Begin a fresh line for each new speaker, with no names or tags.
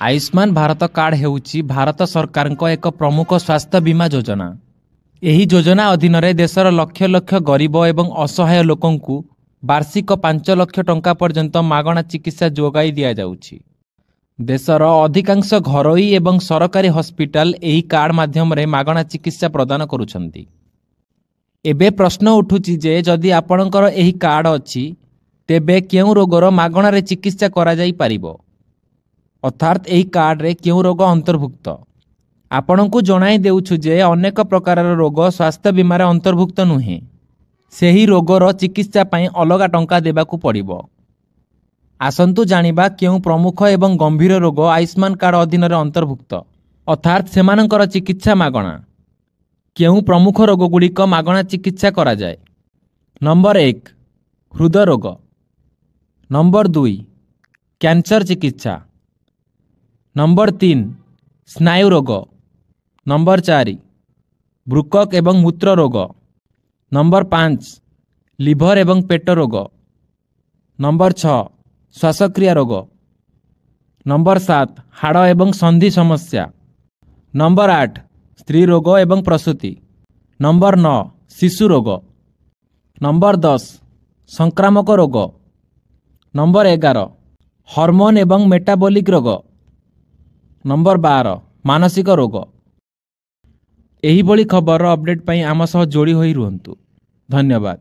Ayushman Bharat card हेउची Bharat सरकार एक प्रमुख स्वास्थ्य बीमा योजना। एही योजना अधीन देशर लक्ष लक्ष गरीब एवं असहाय लोकंकु वार्षिक 5 लाख टंका पर्यंत मागणा चिकित्सा जोगाई दिया जाउछि। देशर अधिकांश घरोई एवं सरकारी हॉस्पिटल एही कार्ड माध्यम रे मागणा चिकित्सा प्रदान करुछंती। एबे प्रश्न उठुछि जे जदि आपणकर एही कार्ड अछि तेबे केउ रोगर मागणा रे चिकित्सा करा जाई परिबो, अर्थात एही कार्ड रे केउ रोग अंतर्भुक्त। आपणको जणाई देउछु जे अनेक प्रकार रोग स्वास्थ्य बीमा रे अंतर्भुक्त नुहे। सेही रोगर चिकित्सा पई अलगा टंका देबाकू पड़िबो। आसंतु जानिबा केउ प्रमुख एवं गंभीर रोग आयुष्मान कार्ड अधीन रे अंतर्भुक्त, अर्थात सेमानकर चिकित्सा मागणा। केउ प्रमुख रोग गुड़िक मागणा चिकित्सा करा जाए। नंबर 1 हृदय रोग। नंबर 2 कैंसर चिकित्सा। नंबर 3 स्नायु रोग। नंबर 4 वृकक एवं मूत्र रोग। नंबर 5 लिभर एवं पेट रोग। नंबर 6 श्वासक्रिया रोग। नंबर 7 हाड़ एवं संधि समस्या। नंबर 8 स्त्री रोग एवं प्रसूति। नंबर 9 शिशु रोग। नंबर 10 संक्रामक रोग। नंबर 11 हार्मोन एवं मेटाबॉलिक रोग। नंबर 12 मानसिक रोग। एही भली खबर अपडेट पई आम सह जोड़ी होई रुहंतु। धन्यवाद।